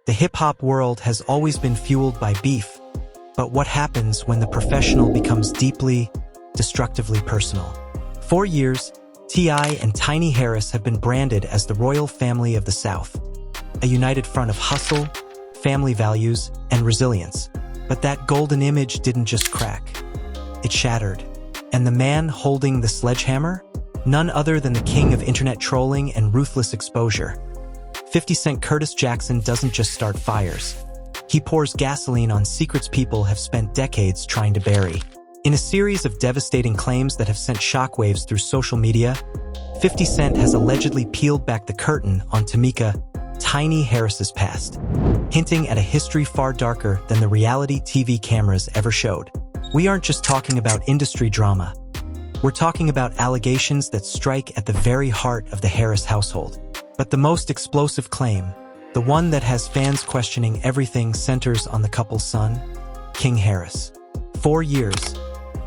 The hip-hop world has always been fueled by beef, but what happens when the professional becomes deeply, destructively personal? For years, T.I. and Tiny Harris have been branded as the royal family of the South, a united front of hustle, family values, and resilience. But that golden image didn't just crack. It shattered. And the man holding the sledgehammer? None other than the king of internet trolling and ruthless exposure. 50 Cent Curtis Jackson doesn't just start fires. He pours gasoline on secrets people have spent decades trying to bury. In a series of devastating claims that have sent shockwaves through social media, 50 Cent has allegedly peeled back the curtain on Tamika, Tiny Harris's past, hinting at a history far darker than the reality TV cameras ever showed. We aren't just talking about industry drama. We're talking about allegations that strike at the very heart of the Harris household. But the most explosive claim, the one that has fans questioning everything, centers on the couple's son, King Harris. For years,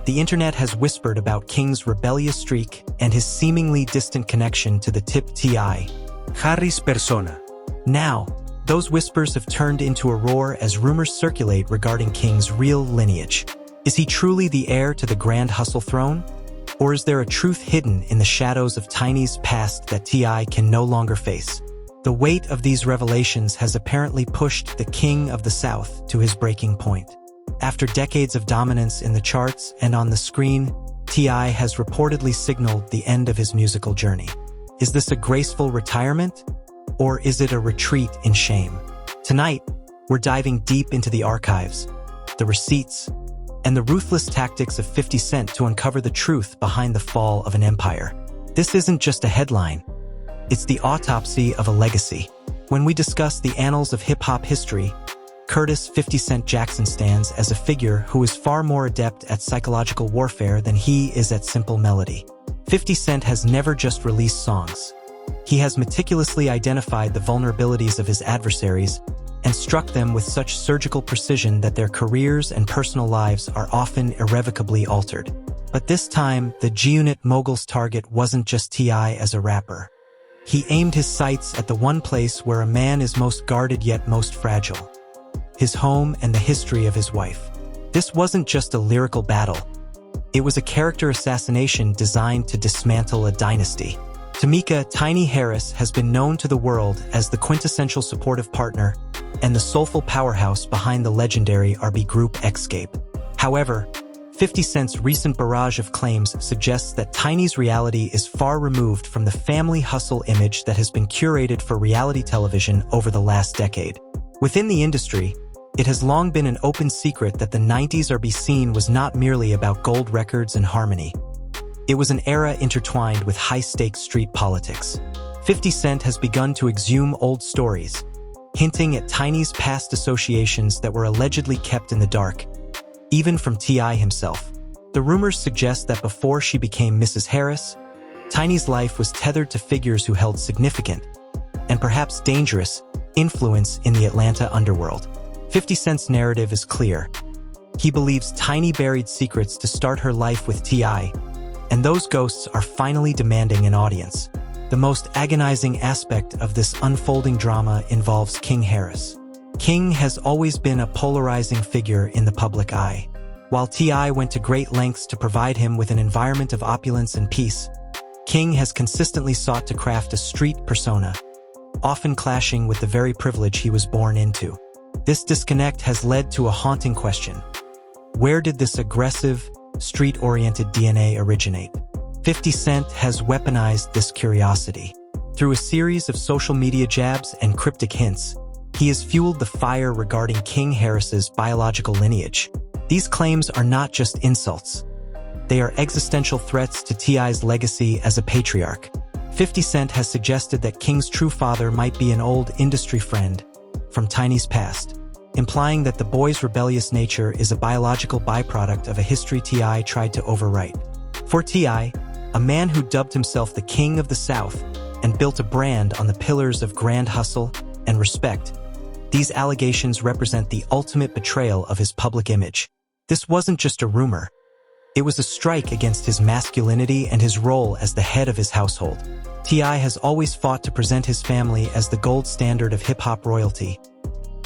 the internet has whispered about King's rebellious streak and his seemingly distant connection to the tip T.I. Harris persona. Now, those whispers have turned into a roar as rumors circulate regarding King's real lineage. Is he truly the heir to the grand hustle throne? Or is there a truth hidden in the shadows of Tiny's past that T.I. can no longer face? The weight of these revelations has apparently pushed the King of the South to his breaking point. After decades of dominance in the charts and on the screen, T.I. has reportedly signaled the end of his musical journey. Is this a graceful retirement? Or is it a retreat in shame? Tonight, we're diving deep into the archives, the receipts, and the ruthless tactics of 50 Cent to uncover the truth behind the fall of an empire. This isn't just a headline. It's the autopsy of a legacy. When we discuss the annals of hip-hop history, Curtis 50 Cent Jackson stands as a figure who is far more adept at psychological warfare than he is at simple melody. 50 Cent has never just released songs. He has meticulously identified the vulnerabilities of his adversaries and struck them with such surgical precision that their careers and personal lives are often irrevocably altered. But this time, the G-Unit mogul's target wasn't just T.I. as a rapper. He aimed his sights at the one place where a man is most guarded yet most fragile: his home and the history of his wife. This wasn't just a lyrical battle. It was a character assassination designed to dismantle a dynasty. Tamika Tiny Harris has been known to the world as the quintessential supportive partner and the soulful powerhouse behind the legendary R&B group Escape. However, 50 Cent's recent barrage of claims suggests that Tiny's reality is far removed from the family hustle image that has been curated for reality television over the last decade. Within the industry, it has long been an open secret that the 90s R&B scene was not merely about gold records and harmony. It was an era intertwined with high-stakes street politics. 50 Cent has begun to exhume old stories, hinting at Tiny's past associations that were allegedly kept in the dark, even from T.I. himself. The rumors suggest that before she became Mrs. Harris, Tiny's life was tethered to figures who held significant, and perhaps dangerous, influence in the Atlanta underworld. 50 Cent's narrative is clear. He believes Tiny buried secrets to start her life with T.I., and those ghosts are finally demanding an audience. The most agonizing aspect of this unfolding drama involves King Harris. King has always been a polarizing figure in the public eye. While T.I. went to great lengths to provide him with an environment of opulence and peace, King has consistently sought to craft a street persona, often clashing with the very privilege he was born into. This disconnect has led to a haunting question. Where did this aggressive, street-oriented DNA originate? 50 Cent has weaponized this curiosity. Through a series of social media jabs and cryptic hints, he has fueled the fire regarding King Harris's biological lineage. These claims are not just insults. They are existential threats to T.I.'s legacy as a patriarch. 50 Cent has suggested that King's true father might be an old industry friend from Tiny's past, implying that the boy's rebellious nature is a biological byproduct of a history T.I. tried to overwrite. For T.I., a man who dubbed himself the King of the South and built a brand on the pillars of grand hustle and respect, these allegations represent the ultimate betrayal of his public image. This wasn't just a rumor. It was a strike against his masculinity and his role as the head of his household. T.I. has always fought to present his family as the gold standard of hip-hop royalty,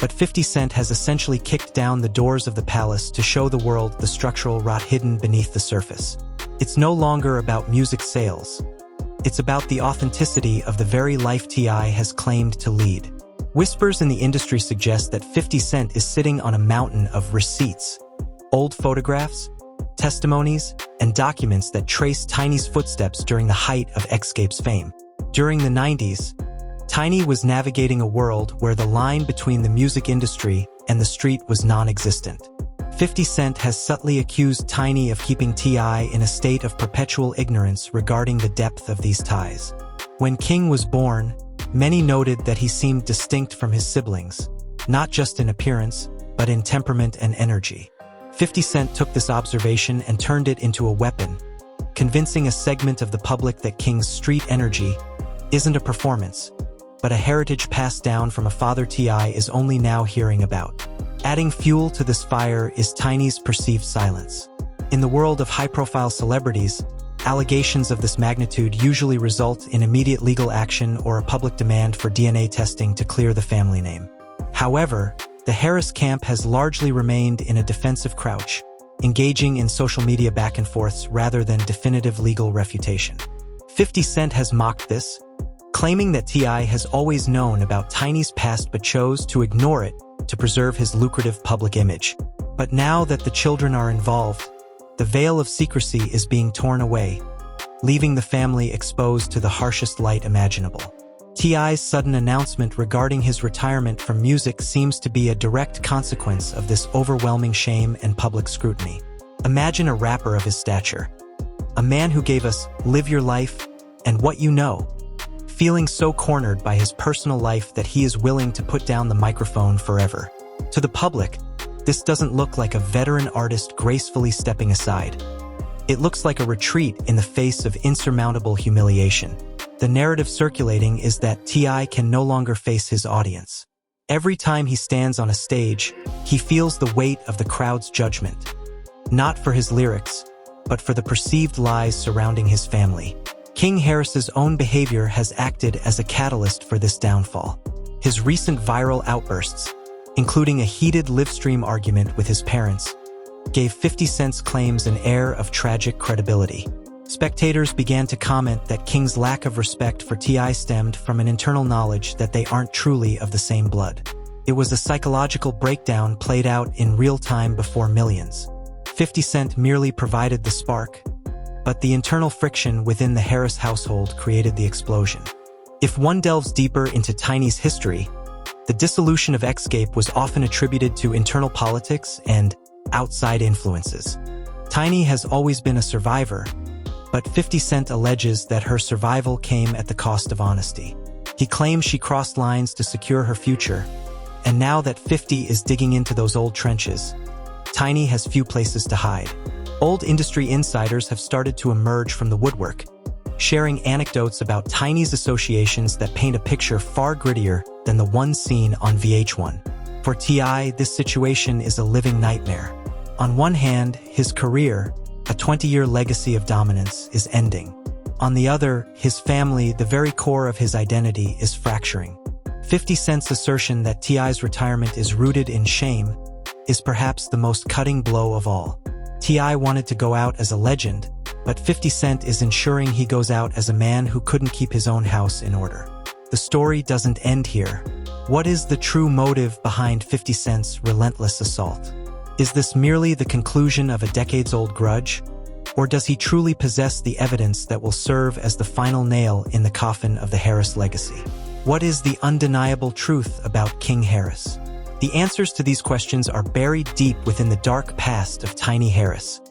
but 50 Cent has essentially kicked down the doors of the palace to show the world the structural rot hidden beneath the surface. It's no longer about music sales. It's about the authenticity of the very life T.I. has claimed to lead. Whispers in the industry suggest that 50 Cent is sitting on a mountain of receipts, old photographs, testimonies, and documents that trace Tiny's footsteps during the height of Xscape's fame. During the 90s, Tiny was navigating a world where the line between the music industry and the street was non-existent. 50 Cent has subtly accused Tiny of keeping T.I. in a state of perpetual ignorance regarding the depth of these ties. When King was born, many noted that he seemed distinct from his siblings, not just in appearance, but in temperament and energy. 50 Cent took this observation and turned it into a weapon, convincing a segment of the public that King's street energy isn't a performance, but a heritage passed down from a father T.I. is only now hearing about. Adding fuel to this fire is Tiny's perceived silence. In the world of high-profile celebrities, allegations of this magnitude usually result in immediate legal action or a public demand for DNA testing to clear the family name. However, the Harris camp has largely remained in a defensive crouch, engaging in social media back-and-forths rather than definitive legal refutation. 50 Cent has mocked this, claiming that T.I. has always known about Tiny's past but chose to ignore it to preserve his lucrative public image. But now that the children are involved, the veil of secrecy is being torn away, leaving the family exposed to the harshest light imaginable. T.I.'s sudden announcement regarding his retirement from music seems to be a direct consequence of this overwhelming shame and public scrutiny. Imagine a rapper of his stature, a man who gave us Live Your Life and What You Know, feeling so cornered by his personal life that he is willing to put down the microphone forever. To the public, this doesn't look like a veteran artist gracefully stepping aside. It looks like a retreat in the face of insurmountable humiliation. The narrative circulating is that T.I. can no longer face his audience. Every time he stands on a stage, he feels the weight of the crowd's judgment, not for his lyrics, but for the perceived lies surrounding his family. King Harris's own behavior has acted as a catalyst for this downfall. His recent viral outbursts, including a heated live-stream argument with his parents, gave 50 Cent's claims an air of tragic credibility. Spectators began to comment that King's lack of respect for T.I. stemmed from an internal knowledge that they aren't truly of the same blood. It was a psychological breakdown played out in real time before millions. 50 Cent merely provided the spark, but the internal friction within the Harris household created the explosion. If one delves deeper into Tiny's history, the dissolution of Xscape was often attributed to internal politics and outside influences. Tiny has always been a survivor, but 50 Cent alleges that her survival came at the cost of honesty. He claims she crossed lines to secure her future, and now that 50 is digging into those old trenches, Tiny has few places to hide. Old industry insiders have started to emerge from the woodwork, sharing anecdotes about Tiny's associations that paint a picture far grittier than the one seen on VH1. For T.I., this situation is a living nightmare. On one hand, his career, a 20-year legacy of dominance, is ending. On the other, his family, the very core of his identity, is fracturing. 50 Cent's assertion that T.I.'s retirement is rooted in shame is perhaps the most cutting blow of all. T.I. wanted to go out as a legend, but 50 Cent is ensuring he goes out as a man who couldn't keep his own house in order. The story doesn't end here. What is the true motive behind 50 Cent's relentless assault? Is this merely the conclusion of a decades-old grudge? Or does he truly possess the evidence that will serve as the final nail in the coffin of the Harris legacy? What is the undeniable truth about King Harris? The answers to these questions are buried deep within the dark past of Tiny Harris.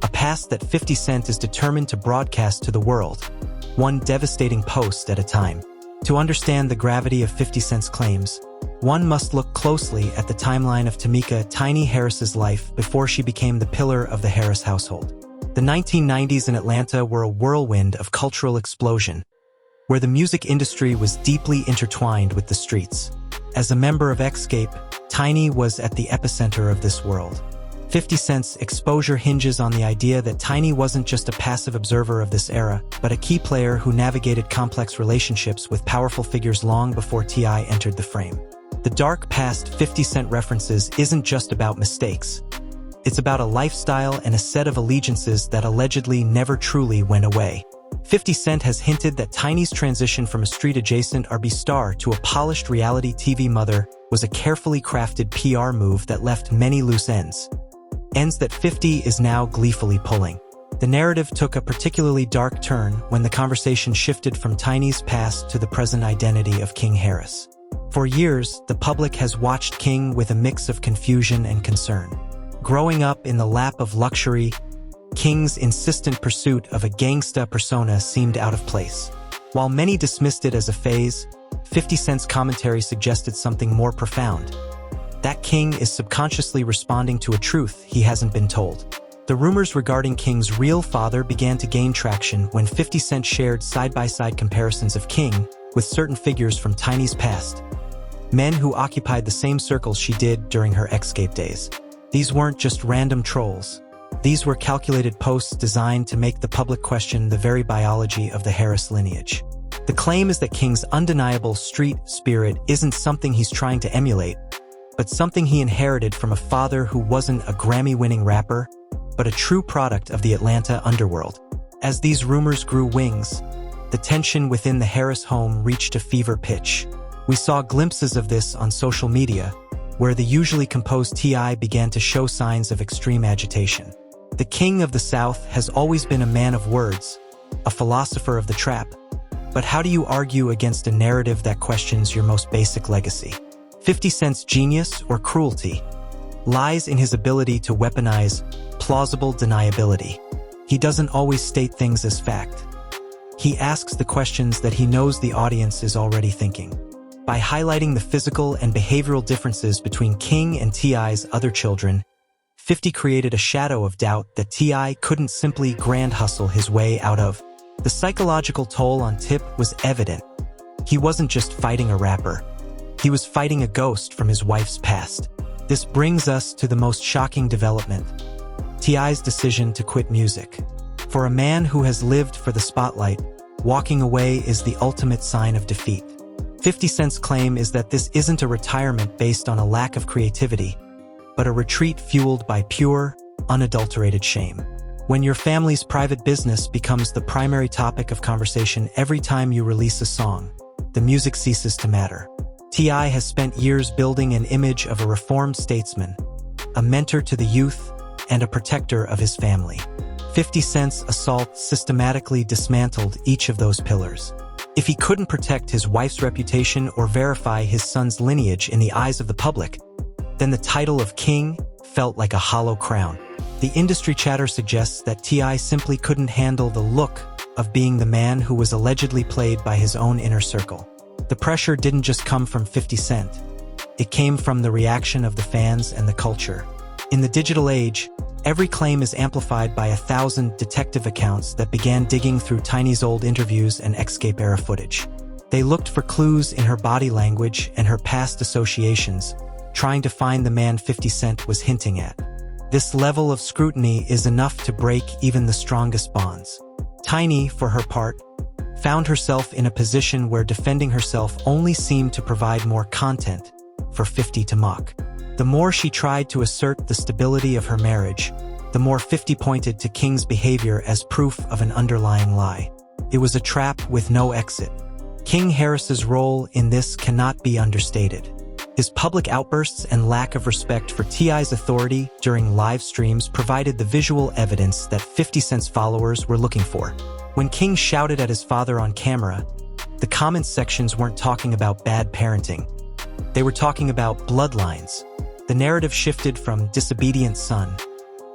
A past that 50 Cent is determined to broadcast to the world, one devastating post at a time. To understand the gravity of 50 Cent's claims, one must look closely at the timeline of Tamika Tiny Harris's life before she became the pillar of the Harris household. The 1990s in Atlanta were a whirlwind of cultural explosion, where the music industry was deeply intertwined with the streets. As a member of Xscape, Tiny was at the epicenter of this world. 50 Cent's exposure hinges on the idea that Tiny wasn't just a passive observer of this era, but a key player who navigated complex relationships with powerful figures long before T.I. entered the frame. The dark past 50 Cent references isn't just about mistakes. It's about a lifestyle and a set of allegiances that allegedly never truly went away. 50 Cent has hinted that Tiny's transition from a street-adjacent R&B star to a polished reality TV mother was a carefully crafted PR move that left many loose ends. Ends that 50 is now gleefully pulling. The narrative took a particularly dark turn when the conversation shifted from Tiny's past to the present identity of King Harris. For years, the public has watched King with a mix of confusion and concern. Growing up in the lap of luxury, King's insistent pursuit of a gangsta persona seemed out of place. While many dismissed it as a phase, 50 Cent's commentary suggested something more profound. That King is subconsciously responding to a truth he hasn't been told. The rumors regarding King's real father began to gain traction when 50 Cent shared side-by-side comparisons of King with certain figures from Tiny's past, men who occupied the same circles she did during her Xscape days. These weren't just random trolls. These were calculated posts designed to make the public question the very biology of the Harris lineage. The claim is that King's undeniable street spirit isn't something he's trying to emulate, but something he inherited from a father who wasn't a Grammy-winning rapper, but a true product of the Atlanta underworld. As these rumors grew wings, the tension within the Harris home reached a fever pitch. We saw glimpses of this on social media, where the usually composed T.I. began to show signs of extreme agitation. The King of the South has always been a man of words, a philosopher of the trap. But how do you argue against a narrative that questions your most basic legacy? 50 Cent's genius or cruelty lies in his ability to weaponize plausible deniability. He doesn't always state things as fact. He asks the questions that he knows the audience is already thinking. By highlighting the physical and behavioral differences between King and T.I.'s other children, 50 created a shadow of doubt that T.I. couldn't simply grand hustle his way out of. The psychological toll on Tip was evident. He wasn't just fighting a rapper. He was fighting a ghost from his wife's past. This brings us to the most shocking development: T.I.'s decision to quit music. For a man who has lived for the spotlight, walking away is the ultimate sign of defeat. 50 Cent's claim is that this isn't a retirement based on a lack of creativity, but a retreat fueled by pure, unadulterated shame. When your family's private business becomes the primary topic of conversation every time you release a song, the music ceases to matter. T.I. has spent years building an image of a reformed statesman, a mentor to the youth, and a protector of his family. 50 Cent's assault systematically dismantled each of those pillars. If he couldn't protect his wife's reputation or verify his son's lineage in the eyes of the public, then the title of King felt like a hollow crown. The industry chatter suggests that T.I. simply couldn't handle the look of being the man who was allegedly played by his own inner circle. The pressure didn't just come from 50 Cent. It came from the reaction of the fans and the culture. In the digital age, every claim is amplified by 1,000 detective accounts that began digging through Tiny's old interviews and Xscape-era footage. They looked for clues in her body language and her past associations, trying to find the man 50 Cent was hinting at. This level of scrutiny is enough to break even the strongest bonds. Tiny, for her part, found herself in a position where defending herself only seemed to provide more content for 50 to mock. The more she tried to assert the stability of her marriage, the more 50 pointed to King's behavior as proof of an underlying lie. It was a trap with no exit. King Harris's role in this cannot be understated. His public outbursts and lack of respect for T.I.'s authority during live streams provided the visual evidence that 50 Cent's followers were looking for. When King shouted at his father on camera, the comments sections weren't talking about bad parenting. They were talking about bloodlines. The narrative shifted from disobedient son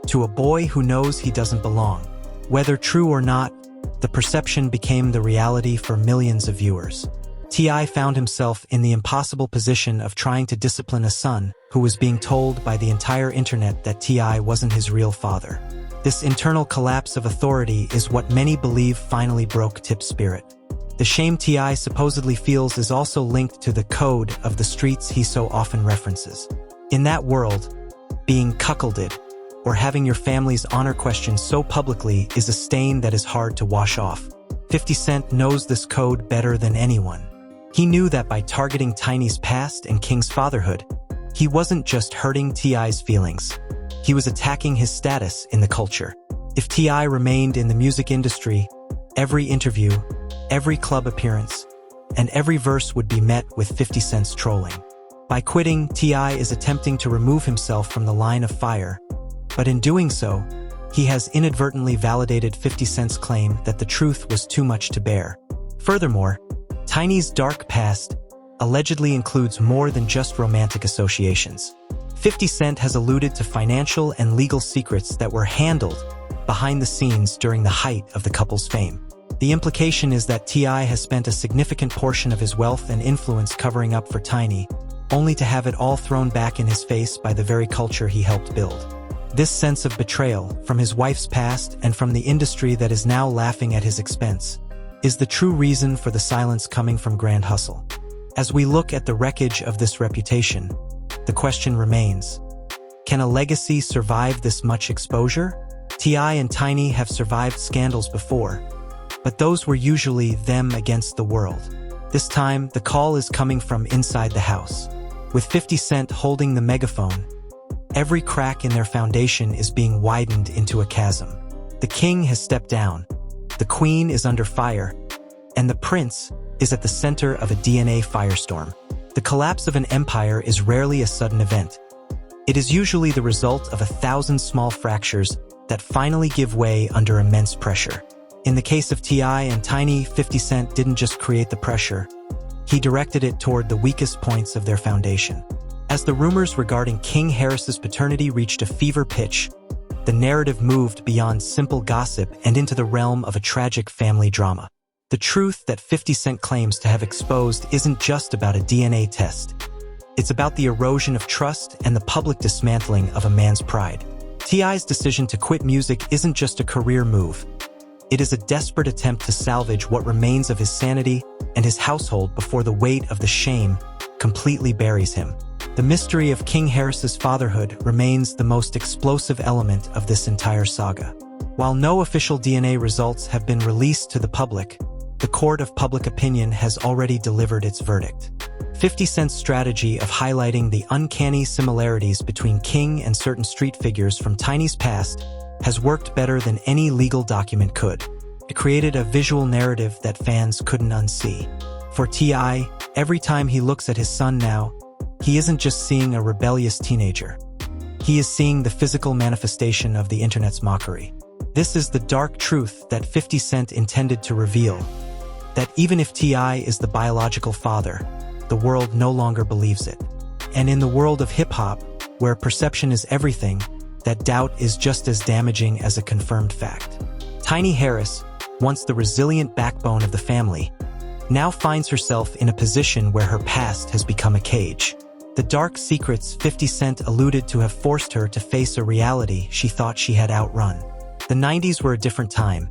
to a boy who knows he doesn't belong. Whether true or not, the perception became the reality for millions of viewers. T.I. found himself in the impossible position of trying to discipline a son who was being told by the entire internet that T.I. wasn't his real father. This internal collapse of authority is what many believe finally broke Tip's spirit. The shame T.I. supposedly feels is also linked to the code of the streets he so often references. In that world, being cuckolded or having your family's honor questioned so publicly is a stain that is hard to wash off. 50 Cent knows this code better than anyone. He knew that by targeting Tiny's past and King's fatherhood, he wasn't just hurting T.I.'s feelings. He was attacking his status in the culture. If T.I. remained in the music industry, every interview, every club appearance, and every verse would be met with 50 Cent's trolling. By quitting, T.I. is attempting to remove himself from the line of fire, but in doing so, he has inadvertently validated 50 Cent's claim that the truth was too much to bear. Furthermore, Tiny's dark past allegedly includes more than just romantic associations. 50 Cent has alluded to financial and legal secrets that were handled behind the scenes during the height of the couple's fame. The implication is that T.I. has spent a significant portion of his wealth and influence covering up for Tiny, only to have it all thrown back in his face by the very culture he helped build. This sense of betrayal from his wife's past and from the industry that is now laughing at his expense is the true reason for the silence coming from Grand Hustle. As we look at the wreckage of this reputation, the question remains, can a legacy survive this much exposure? T.I. and Tiny have survived scandals before, but those were usually them against the world. This time, the call is coming from inside the house. With 50 Cent holding the megaphone, every crack in their foundation is being widened into a chasm. The king has stepped down, the queen is under fire, and the prince is at the center of a DNA firestorm. The collapse of an empire is rarely a sudden event. It is usually the result of 1,000 small fractures that finally give way under immense pressure. In the case of T.I. and Tiny, 50 Cent didn't just create the pressure, he directed it toward the weakest points of their foundation. As the rumors regarding King Harris's paternity reached a fever pitch, the narrative moved beyond simple gossip and into the realm of a tragic family drama. The truth that 50 Cent claims to have exposed isn't just about a DNA test. It's about the erosion of trust and the public dismantling of a man's pride. T.I.'s decision to quit music isn't just a career move. It is a desperate attempt to salvage what remains of his sanity and his household before the weight of the shame completely buries him. The mystery of King Harris's fatherhood remains the most explosive element of this entire saga. While no official DNA results have been released to the public, the court of public opinion has already delivered its verdict. 50 Cent's strategy of highlighting the uncanny similarities between King and certain street figures from Tiny's past has worked better than any legal document could. It created a visual narrative that fans couldn't unsee. For T.I., every time he looks at his son now, he isn't just seeing a rebellious teenager. He is seeing the physical manifestation of the internet's mockery. This is the dark truth that 50 Cent intended to reveal, that even if T.I. is the biological father, the world no longer believes it. And in the world of hip-hop, where perception is everything, that doubt is just as damaging as a confirmed fact. Tiny Harris, once the resilient backbone of the family, now finds herself in a position where her past has become a cage. The dark secrets 50 Cent alluded to have forced her to face a reality she thought she had outrun. The 90s were a different time,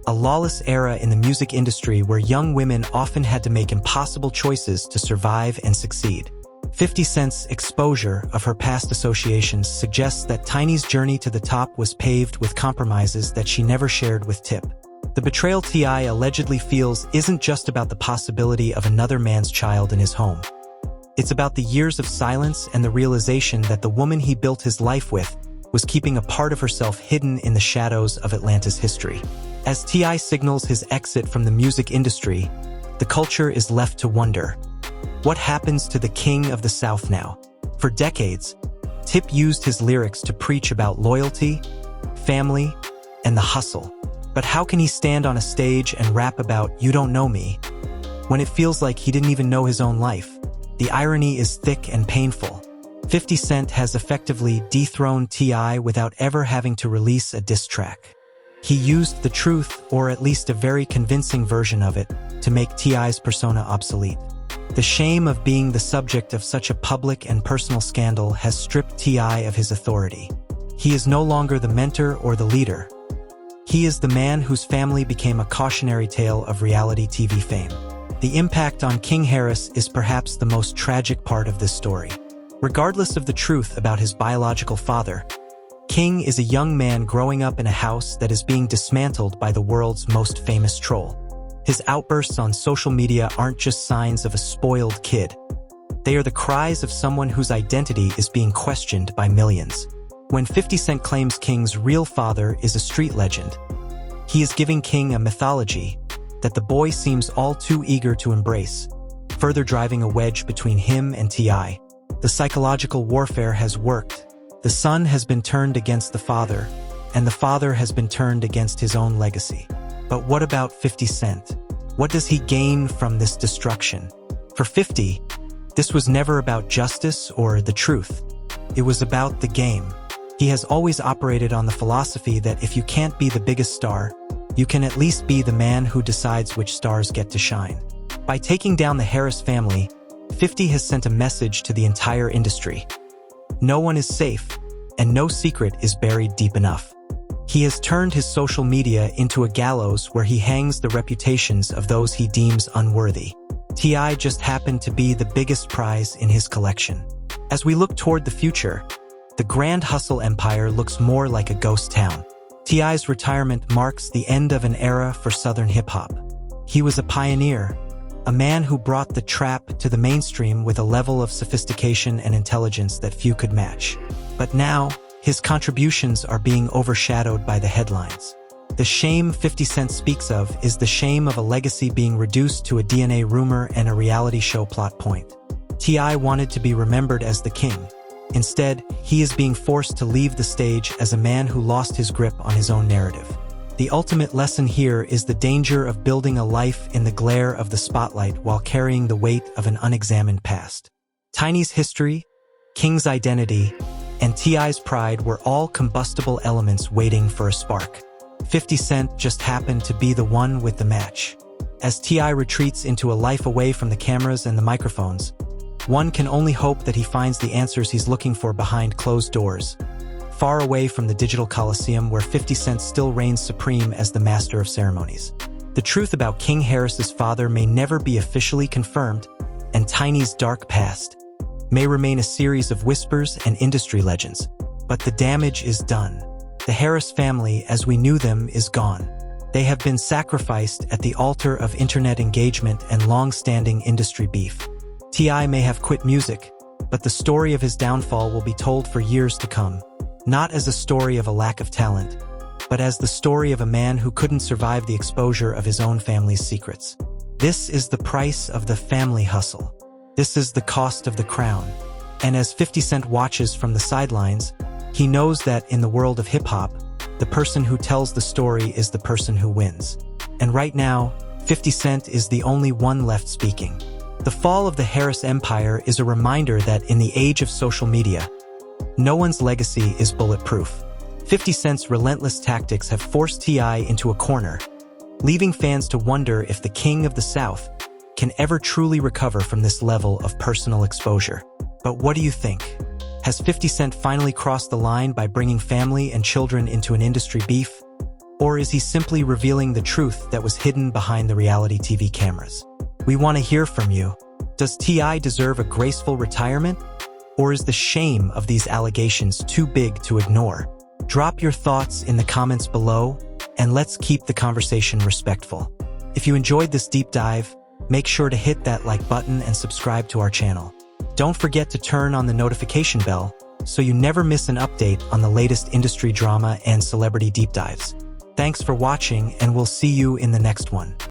a lawless era in the music industry where young women often had to make impossible choices to survive and succeed. 50 Cent's exposure of her past associations suggests that Tiny's journey to the top was paved with compromises that she never shared with Tip. The betrayal T.I. allegedly feels isn't just about the possibility of another man's child in his home. It's about the years of silence and the realization that the woman he built his life with was keeping a part of herself hidden in the shadows of Atlanta's history. As T.I. signals his exit from the music industry, the culture is left to wonder, what happens to the king of the South now? For decades, Tip used his lyrics to preach about loyalty, family, and the hustle. But how can he stand on a stage and rap about "you don't know me" when it feels like he didn't even know his own life? The irony is thick and painful. 50 Cent has effectively dethroned T.I. without ever having to release a diss track. He used the truth, or at least a very convincing version of it, to make T.I.'s persona obsolete. The shame of being the subject of such a public and personal scandal has stripped T.I. of his authority. He is no longer the mentor or the leader. He is the man whose family became a cautionary tale of reality TV fame. The impact on King Harris is perhaps the most tragic part of this story. Regardless of the truth about his biological father, King is a young man growing up in a house that is being dismantled by the world's most famous troll. His outbursts on social media aren't just signs of a spoiled kid. They are the cries of someone whose identity is being questioned by millions. When 50 Cent claims King's real father is a street legend, he is giving King a mythology that the boy seems all too eager to embrace, further driving a wedge between him and T.I. The psychological warfare has worked. The son has been turned against the father, and the father has been turned against his own legacy. But what about 50 Cent? What does he gain from this destruction? For 50, this was never about justice or the truth. It was about the game. He has always operated on the philosophy that if you can't be the biggest star, you can at least be the man who decides which stars get to shine. By taking down the Harris family, 50 has sent a message to the entire industry. No one is safe, and no secret is buried deep enough. He has turned his social media into a gallows where he hangs the reputations of those he deems unworthy. T.I. just happened to be the biggest prize in his collection. As we look toward the future, the Grand Hustle empire looks more like a ghost town. T.I.'s retirement marks the end of an era for Southern hip-hop. He was a pioneer, a man who brought the trap to the mainstream with a level of sophistication and intelligence that few could match. But now, his contributions are being overshadowed by the headlines. The shame 50 Cent speaks of is the shame of a legacy being reduced to a DNA rumor and a reality show plot point. T.I. wanted to be remembered as the king. Instead, he is being forced to leave the stage as a man who lost his grip on his own narrative. The ultimate lesson here is the danger of building a life in the glare of the spotlight while carrying the weight of an unexamined past. Tiny's history, King's identity, and T.I.'s pride were all combustible elements waiting for a spark. 50 Cent just happened to be the one with the match. As T.I. retreats into a life away from the cameras and the microphones, one can only hope that he finds the answers he's looking for behind closed doors, far away from the digital coliseum where 50 Cent still reigns supreme as the master of ceremonies. The truth about King Harris's father may never be officially confirmed, and Tiny's dark past may remain a series of whispers and industry legends, but the damage is done. The Harris family, as we knew them, is gone. They have been sacrificed at the altar of internet engagement and long-standing industry beef. T.I. may have quit music, but the story of his downfall will be told for years to come, not as a story of a lack of talent, but as the story of a man who couldn't survive the exposure of his own family's secrets. This is the price of the family hustle. This is the cost of the crown. And as 50 Cent watches from the sidelines, he knows that in the world of hip-hop, the person who tells the story is the person who wins. And right now, 50 Cent is the only one left speaking. The fall of the Harris empire is a reminder that in the age of social media, no one's legacy is bulletproof. 50 Cent's relentless tactics have forced T.I. into a corner, leaving fans to wonder if the King of the South can ever truly recover from this level of personal exposure. But what do you think? Has 50 Cent finally crossed the line by bringing family and children into an industry beef? Or is he simply revealing the truth that was hidden behind the reality TV cameras? We want to hear from you. Does T.I. deserve a graceful retirement? Or is the shame of these allegations too big to ignore? Drop your thoughts in the comments below, and let's keep the conversation respectful. If you enjoyed this deep dive, make sure to hit that like button and subscribe to our channel. Don't forget to turn on the notification bell so you never miss an update on the latest industry drama and celebrity deep dives. Thanks for watching, and we'll see you in the next one.